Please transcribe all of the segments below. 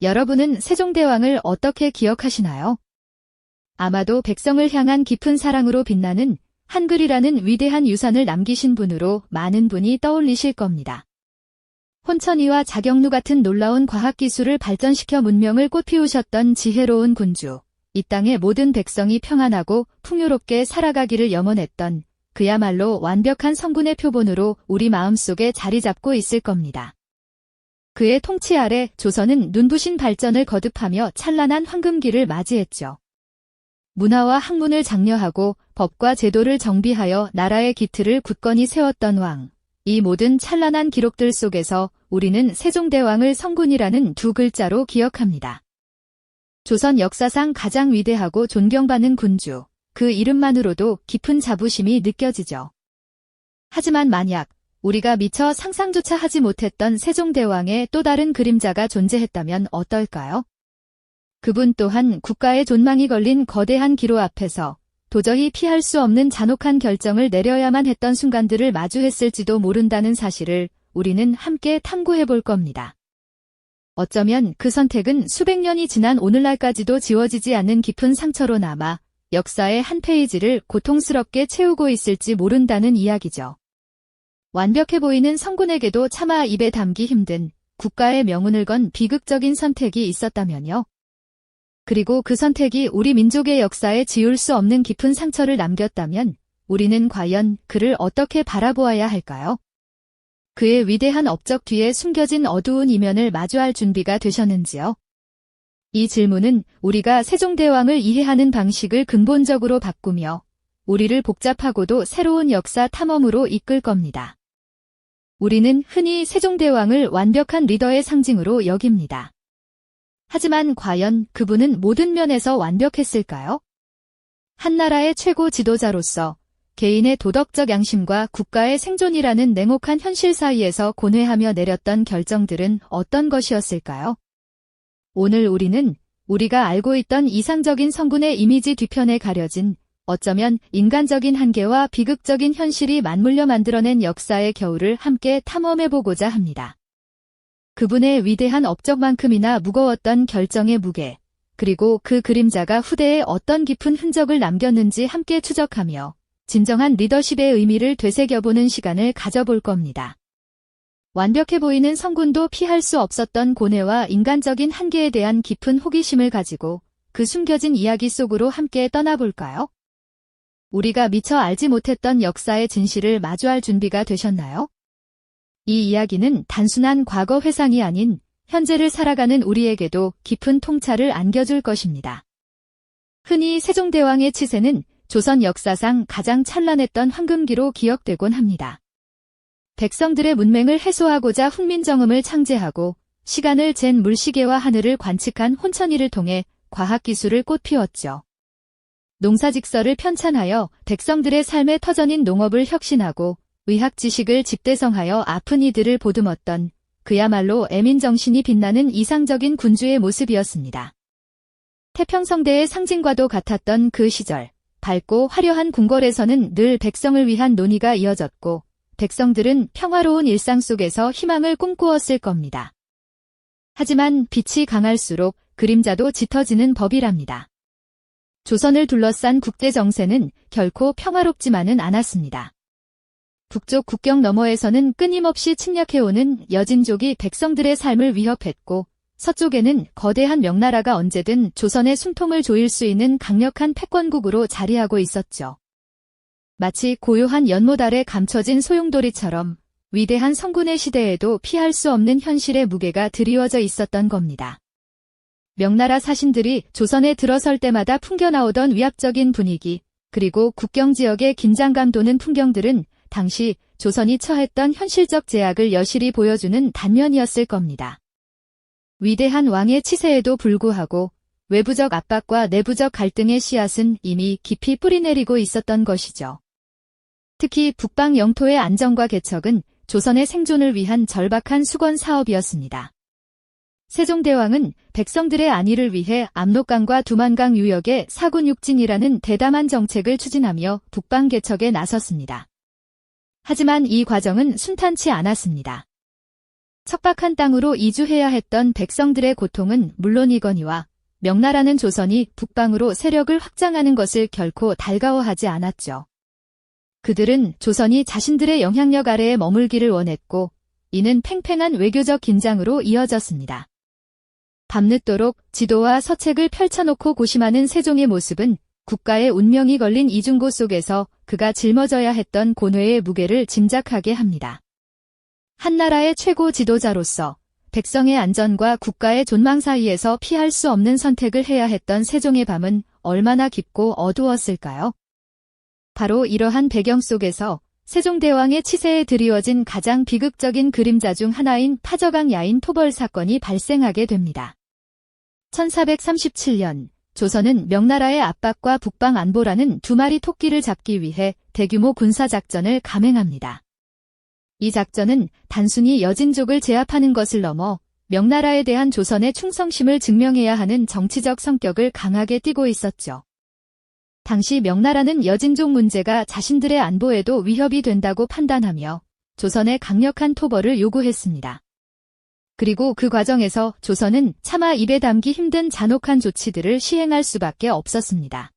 여러분은 세종대왕을 어떻게 기억하시나요? 아마도 백성을 향한 깊은 사랑으로 빛나는 한글이라는 위대한 유산을 남기신 분으로 많은 분이 떠올리실 겁니다. 혼천이와 자경루 같은 놀라운 과학기술을 발전시켜 문명을 꽃피우셨던 지혜로운 군주, 이 땅의 모든 백성이 평안하고 풍요롭게 살아가기를 염원했던 그야말로 완벽한 성군의 표본으로 우리 마음속에 자리 잡고 있을 겁니다. 그의 통치 아래 조선은 눈부신 발전을 거듭하며 찬란한 황금기를 맞이했죠. 문화와 학문을 장려하고 법과 제도를 정비하여 나라의 기틀을 굳건히 세웠던 왕. 이 모든 찬란한 기록들 속에서 우리는 세종대왕을 성군이라는 두 글자로 기억합니다. 조선 역사상 가장 위대하고 존경받는 군주, 그 이름만으로도 깊은 자부심이 느껴지죠. 하지만 만약 우리가 미처 상상조차 하지 못했던 세종대왕의 또 다른 그림자가 존재했다면 어떨까요? 그분 또한 국가의 존망이 걸린 거대한 기로 앞에서 도저히 피할 수 없는 잔혹한 결정을 내려야만 했던 순간들을 마주했을지도 모른다는 사실을 우리는 함께 탐구해 볼 겁니다. 어쩌면 그 선택은 수백 년이 지난 오늘날까지도 지워지지 않는 깊은 상처로 남아 역사의 한 페이지를 고통스럽게 채우고 있을지 모른다는 이야기죠. 완벽해 보이는 성군에게도 차마 입에 담기 힘든 국가의 명운을 건 비극적인 선택이 있었다면요. 그리고 그 선택이 우리 민족의 역사에 지울 수 없는 깊은 상처를 남겼다면 우리는 과연 그를 어떻게 바라보아야 할까요? 그의 위대한 업적 뒤에 숨겨진 어두운 이면을 마주할 준비가 되셨는지요? 이 질문은 우리가 세종대왕을 이해하는 방식을 근본적으로 바꾸며 우리를 복잡하고도 새로운 역사 탐험으로 이끌 겁니다. 우리는 흔히 세종대왕을 완벽한 리더의 상징으로 여깁니다. 하지만 과연 그분은 모든 면에서 완벽했을까요? 한 나라의 최고 지도자로서 개인의 도덕적 양심과 국가의 생존이라는 냉혹한 현실 사이에서 고뇌하며 내렸던 결정들은 어떤 것이었을까요? 오늘 우리는 우리가 알고 있던 이상적인 성군의 이미지 뒤편에 가려진 어쩌면 인간적인 한계와 비극적인 현실이 맞물려 만들어낸 역사의 겨울을 함께 탐험해보고자 합니다. 그분의 위대한 업적만큼이나 무거웠던 결정의 무게, 그리고 그 그림자가 후대에 어떤 깊은 흔적을 남겼는지 함께 추적하며 진정한 리더십의 의미를 되새겨보는 시간을 가져볼 겁니다. 완벽해 보이는 성군도 피할 수 없었던 고뇌와 인간적인 한계에 대한 깊은 호기심을 가지고 그 숨겨진 이야기 속으로 함께 떠나볼까요? 우리가 미처 알지 못했던 역사의 진실을 마주할 준비가 되셨나요? 이 이야기는 단순한 과거 회상이 아닌 현재를 살아가는 우리에게도 깊은 통찰을 안겨줄 것입니다. 흔히 세종대왕의 치세는 조선 역사상 가장 찬란했던 황금기로 기억되곤 합니다. 백성들의 문맹을 해소하고자 훈민정음을 창제하고 시간을 잰 물시계와 하늘을 관측한 혼천이를 통해 과학기술을 꽃피웠죠. 농사직설을 편찬하여 백성들의 삶의 터전인 농업을 혁신하고 의학 지식을 집대성하여 아픈 이들을 보듬었던 그야말로 애민정신이 빛나는 이상적인 군주의 모습이었습니다. 태평성대의 상징과도 같았던 그 시절, 밝고 화려한 궁궐에서는 늘 백성을 위한 논의가 이어졌고 백성들은 평화로운 일상 속에서 희망을 꿈꾸었을 겁니다. 하지만 빛이 강할수록 그림자도 짙어지는 법이랍니다. 조선을 둘러싼 국제 정세는 결코 평화롭지만은 않았습니다. 북쪽 국경 너머에서는 끊임없이 침략해오는 여진족이 백성들의 삶을 위협했고 서쪽에는 거대한 명나라가 언제든 조선의 숨통을 조일 수 있는 강력한 패권국으로 자리하고 있었죠. 마치 고요한 연못 아래 감춰진 소용돌이처럼 위대한 성군의 시대에도 피할 수 없는 현실의 무게가 드리워져 있었던 겁니다. 명나라 사신들이 조선에 들어설 때마다 풍겨나오던 위압적인 분위기, 그리고 국경 지역의 긴장감 도는 풍경들은 당시 조선이 처했던 현실적 제약을 여실히 보여주는 단면이었을 겁니다. 위대한 왕의 치세에도 불구하고 외부적 압박과 내부적 갈등의 씨앗은 이미 깊이 뿌리내리고 있었던 것이죠. 특히 북방 영토의 안정과 개척은 조선의 생존을 위한 절박한 수건 사업이었습니다. 세종대왕은 백성들의 안위를 위해 압록강과 두만강 유역의 사군육진이라는 대담한 정책을 추진하며 북방 개척에 나섰습니다. 하지만 이 과정은 순탄치 않았습니다. 척박한 땅으로 이주해야 했던 백성들의 고통은 물론이거니와 명나라는 조선이 북방으로 세력을 확장하는 것을 결코 달가워하지 않았죠. 그들은 조선이 자신들의 영향력 아래에 머물기를 원했고 이는 팽팽한 외교적 긴장으로 이어졌습니다. 밤늦도록 지도와 서책을 펼쳐놓고 고심하는 세종의 모습은 국가의 운명이 걸린 이중고 속에서 그가 짊어져야 했던 고뇌의 무게를 짐작하게 합니다. 한나라의 최고 지도자로서 백성의 안전과 국가의 존망 사이에서 피할 수 없는 선택을 해야 했던 세종의 밤은 얼마나 깊고 어두웠을까요? 바로 이러한 배경 속에서 세종대왕의 치세에 드리워진 가장 비극적인 그림자 중 하나인 파저강 야인 토벌 사건이 발생하게 됩니다. 1437년 조선은 명나라의 압박과 북방 안보라는 두 마리 토끼를 잡기 위해 대규모 군사작전을 감행합니다. 이 작전은 단순히 여진족을 제압하는 것을 넘어 명나라에 대한 조선의 충성심을 증명해야 하는 정치적 성격을 강하게 띠고 있었죠. 당시 명나라는 여진족 문제가 자신들의 안보에도 위협이 된다고 판단하며 조선에 강력한 토벌을 요구했습니다. 그리고 그 과정에서 조선은 차마 입에 담기 힘든 잔혹한 조치들을 시행할 수밖에 없었습니다.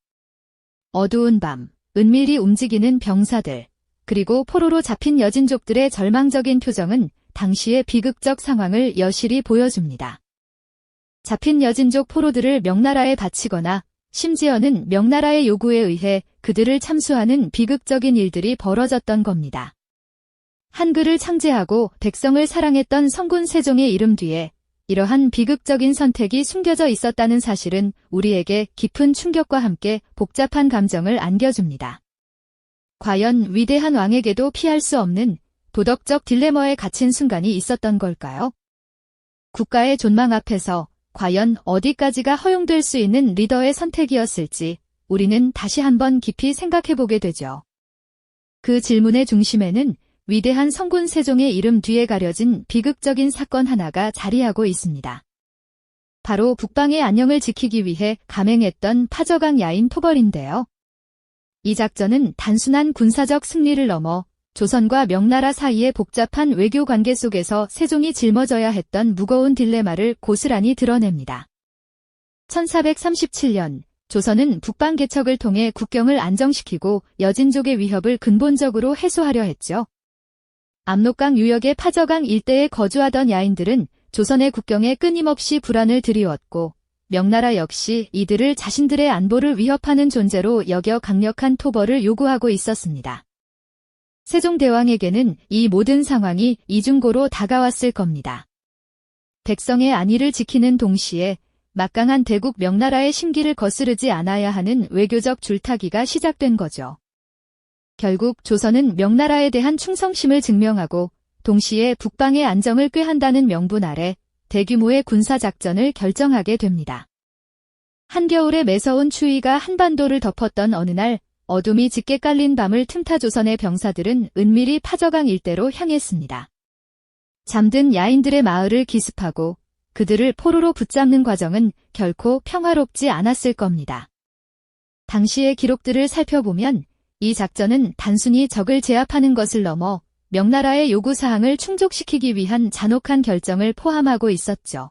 어두운 밤, 은밀히 움직이는 병사들, 그리고 포로로 잡힌 여진족들의 절망적인 표정은 당시의 비극적 상황을 여실히 보여줍니다. 잡힌 여진족 포로들을 명나라에 바치거나 심지어는 명나라의 요구에 의해 그들을 참수하는 비극적인 일들이 벌어졌던 겁니다. 한글을 창제하고 백성을 사랑했던 성군 세종의 이름 뒤에 이러한 비극적인 선택이 숨겨져 있었다는 사실은 우리에게 깊은 충격과 함께 복잡한 감정을 안겨줍니다. 과연 위대한 왕에게도 피할 수 없는 도덕적 딜레마에 갇힌 순간이 있었던 걸까요? 국가의 존망 앞에서 과연 어디까지가 허용될 수 있는 리더의 선택이었을지 우리는 다시 한번 깊이 생각해보게 되죠. 그 질문의 중심에는 위대한 성군 세종의 이름 뒤에 가려진 비극적인 사건 하나가 자리하고 있습니다. 바로 북방의 안녕을 지키기 위해 감행했던 파저강 야인 토벌인데요. 이 작전은 단순한 군사적 승리를 넘어 조선과 명나라 사이의 복잡한 외교 관계 속에서 세종이 짊어져야 했던 무거운 딜레마를 고스란히 드러냅니다. 1437년 조선은 북방 개척을 통해 국경을 안정시키고 여진족의 위협을 근본적으로 해소하려 했죠. 압록강 유역의 파저강 일대에 거주하던 야인들은 조선의 국경에 끊임없이 불안을 드리웠고 명나라 역시 이들을 자신들의 안보를 위협하는 존재로 여겨 강력한 토벌을 요구하고 있었습니다. 세종대왕에게는 이 모든 상황이 이중고로 다가왔을 겁니다. 백성의 안위를 지키는 동시에 막강한 대국 명나라의 심기를 거스르지 않아야 하는 외교적 줄타기가 시작된 거죠. 결국 조선은 명나라에 대한 충성심을 증명하고 동시에 북방의 안정을 꾀한다는 명분 아래 대규모의 군사작전을 결정하게 됩니다. 한겨울의 매서운 추위가 한반도를 덮었던 어느 날 어둠이 짙게 깔린 밤을 틈타 조선의 병사들은 은밀히 파저강 일대로 향했습니다. 잠든 야인들의 마을을 기습하고 그들을 포로로 붙잡는 과정은 결코 평화롭지 않았을 겁니다. 당시의 기록들을 살펴보면 이 작전은 단순히 적을 제압하는 것을 넘어 명나라의 요구사항을 충족시키기 위한 잔혹한 결정을 포함하고 있었죠.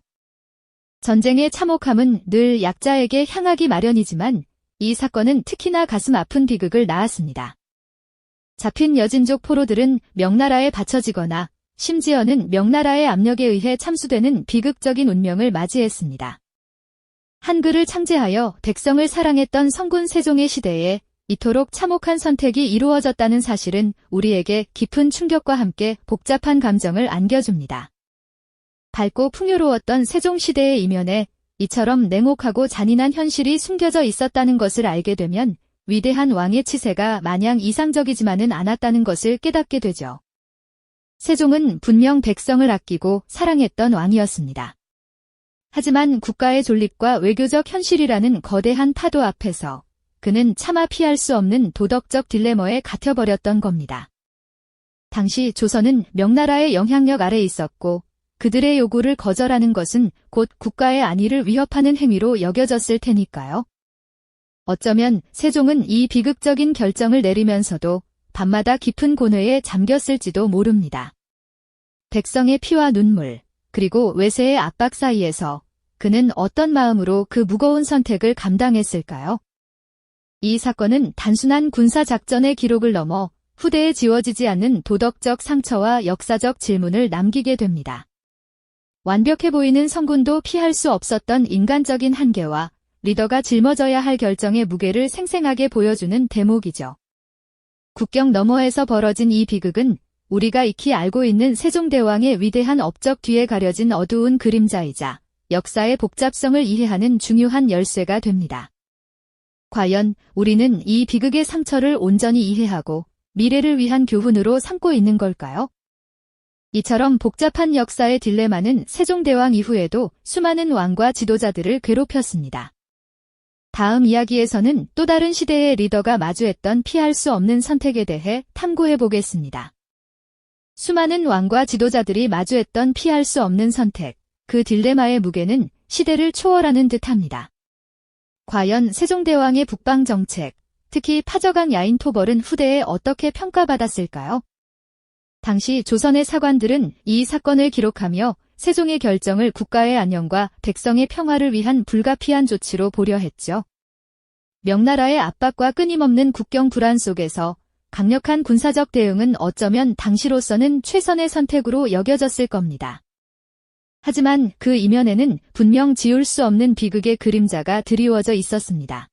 전쟁의 참혹함은 늘 약자에게 향하기 마련이지만 이 사건은 특히나 가슴 아픈 비극을 낳았습니다. 잡힌 여진족 포로들은 명나라에 바쳐지거나 심지어는 명나라의 압력에 의해 참수되는 비극적인 운명을 맞이했습니다. 한글을 창제하여 백성을 사랑했던 성군 세종의 시대에 이토록 참혹한 선택이 이루어졌다는 사실은 우리에게 깊은 충격과 함께 복잡한 감정을 안겨줍니다. 밝고 풍요로웠던 세종시대의 이면에 이처럼 냉혹하고 잔인한 현실이 숨겨져 있었다는 것을 알게 되면 위대한 왕의 치세가 마냥 이상적이지만은 않았다는 것을 깨닫게 되죠. 세종은 분명 백성을 아끼고 사랑했던 왕이었습니다. 하지만 국가의 존립과 외교적 현실이라는 거대한 파도 앞에서 그는 차마 피할 수 없는 도덕적 딜레마에 갇혀버렸던 겁니다. 당시 조선은 명나라의 영향력 아래 있었고 그들의 요구를 거절하는 것은 곧 국가의 안위를 위협하는 행위로 여겨졌을 테니까요. 어쩌면 세종은 이 비극적인 결정을 내리면서도 밤마다 깊은 고뇌에 잠겼을지도 모릅니다. 백성의 피와 눈물, 그리고 외세의 압박 사이에서 그는 어떤 마음으로 그 무거운 선택을 감당했을까요? 이 사건은 단순한 군사 작전의 기록을 넘어 후대에 지워지지 않는 도덕적 상처와 역사적 질문을 남기게 됩니다. 완벽해 보이는 성군도 피할 수 없었던 인간적인 한계와 리더가 짊어져야 할 결정의 무게를 생생하게 보여주는 대목이죠. 국경 너머에서 벌어진 이 비극은 우리가 익히 알고 있는 세종대왕의 위대한 업적 뒤에 가려진 어두운 그림자이자 역사의 복잡성을 이해하는 중요한 열쇠가 됩니다. 과연 우리는 이 비극의 상처를 온전히 이해하고 미래를 위한 교훈으로 삼고 있는 걸까요? 이처럼 복잡한 역사의 딜레마는 세종대왕 이후에도 수많은 왕과 지도자들을 괴롭혔습니다. 다음 이야기에서는 또 다른 시대의 리더가 마주했던 피할 수 없는 선택에 대해 탐구해 보겠습니다. 수많은 왕과 지도자들이 마주했던 피할 수 없는 선택, 그 딜레마의 무게는 시대를 초월하는 듯합니다. 과연 세종대왕의 북방 정책, 특히 파저강 야인 토벌은 후대에 어떻게 평가받았을까요? 당시 조선의 사관들은 이 사건을 기록하며 세종의 결정을 국가의 안녕과 백성의 평화를 위한 불가피한 조치로 보려 했죠. 명나라의 압박과 끊임없는 국경 불안 속에서 강력한 군사적 대응은 어쩌면 당시로서는 최선의 선택으로 여겨졌을 겁니다. 하지만 그 이면에는 분명 지울 수 없는 비극의 그림자가 드리워져 있었습니다.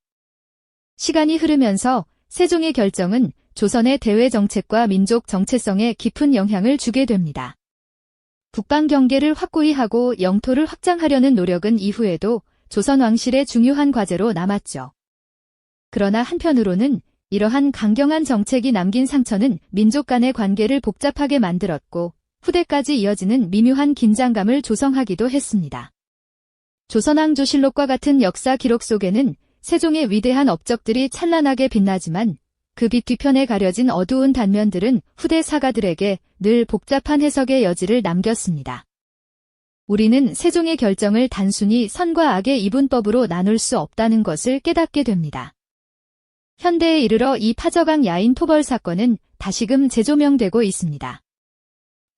시간이 흐르면서 세종의 결정은 조선의 대외 정책과 민족 정체성에 깊은 영향을 주게 됩니다. 북방 경계를 확고히 하고 영토를 확장하려는 노력은 이후에도 조선 왕실의 중요한 과제로 남았죠. 그러나 한편으로는 이러한 강경한 정책이 남긴 상처는 민족 간의 관계를 복잡하게 만들었고 후대까지 이어지는 미묘한 긴장감을 조성하기도 했습니다. 조선왕조실록과 같은 역사 기록 속에는 세종의 위대한 업적들이 찬란하게 빛나지만 그 빛 뒤편에 가려진 어두운 단면들은 후대 사가들에게 늘 복잡한 해석의 여지를 남겼습니다. 우리는 세종의 결정을 단순히 선과 악의 이분법으로 나눌 수 없다는 것을 깨닫게 됩니다. 현대에 이르러 이 파저강 야인 토벌 사건은 다시금 재조명되고 있습니다.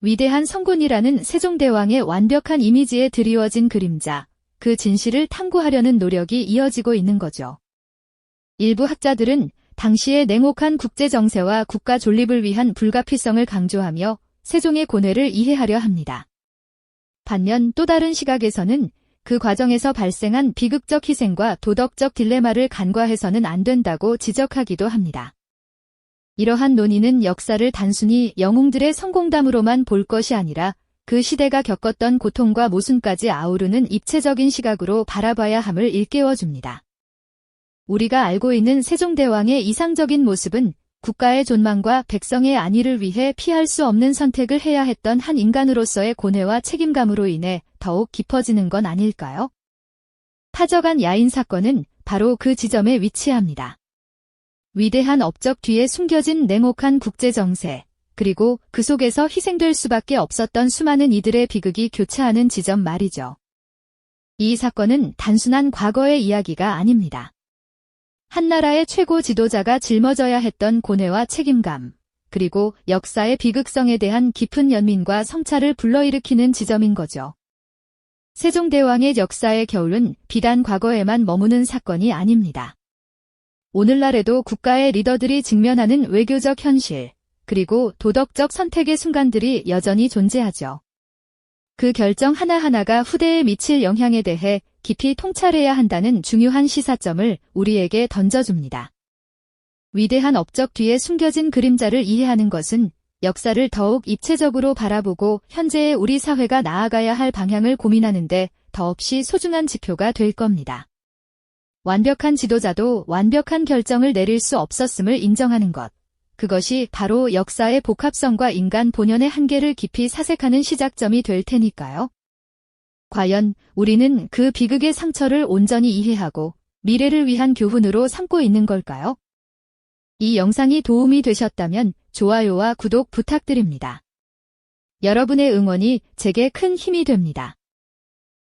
위대한 성군이라는 세종대왕의 완벽한 이미지에 드리워진 그림자, 그 진실을 탐구하려는 노력이 이어지고 있는 거죠. 일부 학자들은 당시의 냉혹한 국제정세와 국가 존립을 위한 불가피성을 강조하며 세종의 고뇌를 이해하려 합니다. 반면 또 다른 시각에서는 그 과정에서 발생한 비극적 희생과 도덕적 딜레마를 간과해서는 안 된다고 지적하기도 합니다. 이러한 논의는 역사를 단순히 영웅들의 성공담으로만 볼 것이 아니라 그 시대가 겪었던 고통과 모순까지 아우르는 입체적인 시각으로 바라봐야 함을 일깨워줍니다. 우리가 알고 있는 세종대왕의 이상적인 모습은 국가의 존망과 백성의 안위를 위해 피할 수 없는 선택을 해야 했던 한 인간으로서의 고뇌와 책임감으로 인해 더욱 깊어지는 건 아닐까요? 파저간 야인 사건은 바로 그 지점에 위치합니다. 위대한 업적 뒤에 숨겨진 냉혹한 국제정세, 그리고 그 속에서 희생될 수밖에 없었던 수많은 이들의 비극이 교차하는 지점 말이죠. 이 사건은 단순한 과거의 이야기가 아닙니다. 한 나라의 최고 지도자가 짊어져야 했던 고뇌와 책임감, 그리고 역사의 비극성에 대한 깊은 연민과 성찰을 불러일으키는 지점인 거죠. 세종대왕의 역사의 겨울은 비단 과거에만 머무는 사건이 아닙니다. 오늘날에도 국가의 리더들이 직면하는 외교적 현실, 그리고 도덕적 선택의 순간들이 여전히 존재하죠. 그 결정 하나하나가 후대에 미칠 영향에 대해 깊이 통찰해야 한다는 중요한 시사점을 우리에게 던져줍니다. 위대한 업적 뒤에 숨겨진 그림자를 이해하는 것은 역사를 더욱 입체적으로 바라보고 현재의 우리 사회가 나아가야 할 방향을 고민하는데 더없이 소중한 지표가 될 겁니다. 완벽한 지도자도 완벽한 결정을 내릴 수 없었음을 인정하는 것. 그것이 바로 역사의 복합성과 인간 본연의 한계를 깊이 사색하는 시작점이 될 테니까요. 과연 우리는 그 비극의 상처를 온전히 이해하고 미래를 위한 교훈으로 삼고 있는 걸까요? 이 영상이 도움이 되셨다면 좋아요와 구독 부탁드립니다. 여러분의 응원이 제게 큰 힘이 됩니다.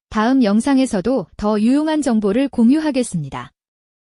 다음 영상에서도 더 유용한 정보를 공유하겠습니다.